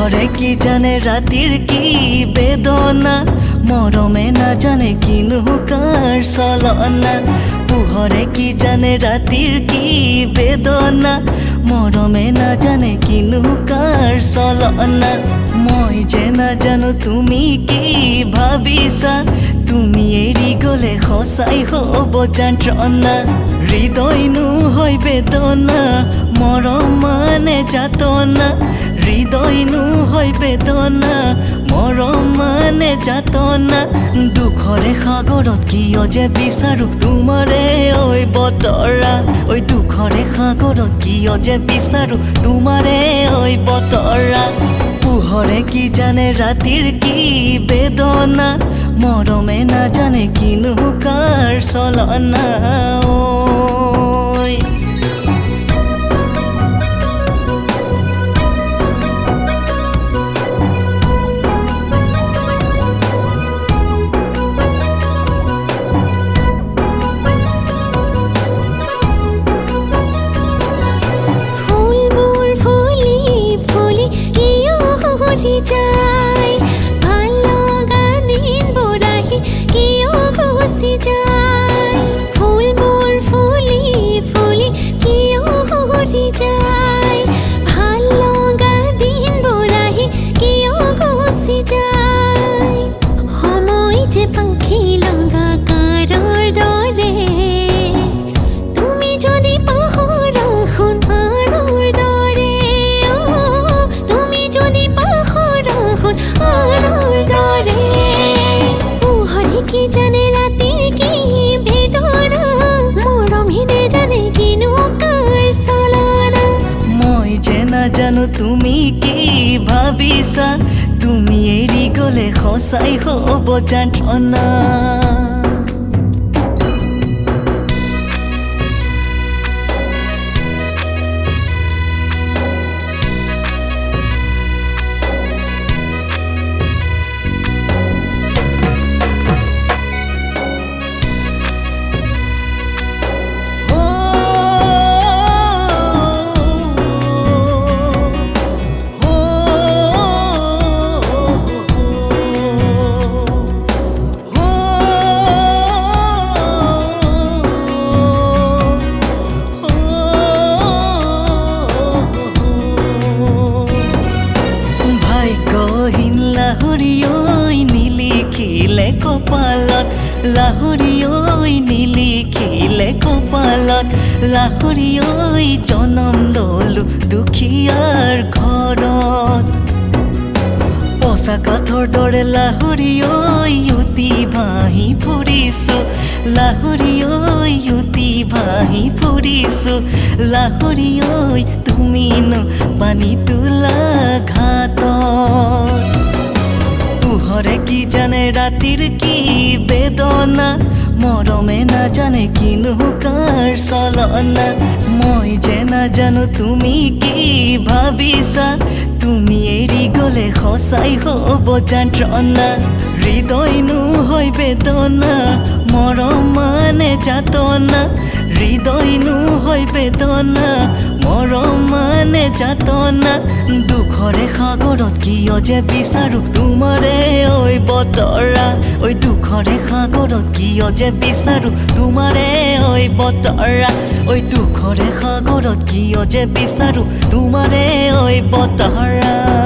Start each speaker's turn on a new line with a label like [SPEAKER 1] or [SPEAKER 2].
[SPEAKER 1] পোহৰে কি জানে ৰাতিৰ কি বেদনা মৰমে নাজানে কিনো কাৰ চলনা পোহৰে কি জানে ৰাতিৰ কি বেদনা মৰমে নাজানে কিনো কাৰ চলনা মই যে নাজানো তুমি কি ভাবিছা তুমি এৰি গলে সঁচাই হ'ব যন্ত্ৰণা হৃদয়নো হয় বেদনা মৰম মানে যাতনা হৃদয়নো হয় বেদনা মৰম মানে যাতনা দুখৰে সাগৰত কিয় যে বিচাৰো তোমাৰে ঐ বতৰা ঐ দুখৰে সাগৰত কিয় যে বিচাৰো তোমাৰে ঐ বতৰা পোহৰে কি জানে ৰাতিৰ কি বেদনা মৰমে নাজানে কিনো কাৰ চলনা
[SPEAKER 2] যায় ভাল লগা দিনবোৰ আহি কিয় গুচি যায় ফুলবোৰ ফুলি ফুলি কিয় সৰি যায় ভাল লগা দিনবোৰ আহি কিয় গুচি যায় সময় যে পাখি লগা কাৰৰ দৰে তুমি যদি পাহৰা সোণাৰৰ দৰে তুমি যদি পোহৰে কি জানে ৰাতিৰ কি বেদনা মৰমে জানে কিনো কাৰ চলনা
[SPEAKER 1] মই যে নাজানো তুমি কি ভাবিছা তুমি এৰি গলে সঁচাই হ'ব যন্ত্ৰণা লাহৰী ঐ নিলিখিলে কপালত লাহৰী ঐ নিলিখিলে কপালত লাহৰী ঐ জনম ললো দুখীয়াৰ ঘৰত পচা কাঠৰ দৰে লাহৰী ঐ উটি ভাহি ফুৰিছো লাহৰী ঐ উটি ভাহি ফুৰিছো লাহৰী ঐ তুমিনো পানী তোলা ঘাটত পোহৰে কি জানে ৰাতিৰ কি বেদনা মৰমে নাজানে কিনো কাৰ চলনা মই যে নাজানো তুমি কি ভাবিছা তুমি এৰি গলে সঁচাই হ'ব যন্ত্ৰণা হৃদয়নো হয় বেদনা মৰম মানে যাতনা হৃদয়নো হয় বেদনা মৰম মানে যাতনা দুখৰে সাগৰত কিয় যে বিচাৰো তোমাৰে ঐ বতৰা ঐ দুখৰে সাগৰত কিয় যে বিচাৰো তোমাৰে ঐ বতৰা ঐ দুখৰে সাগৰত কিয় যে বিচাৰো তোমাৰে ঐ বতৰা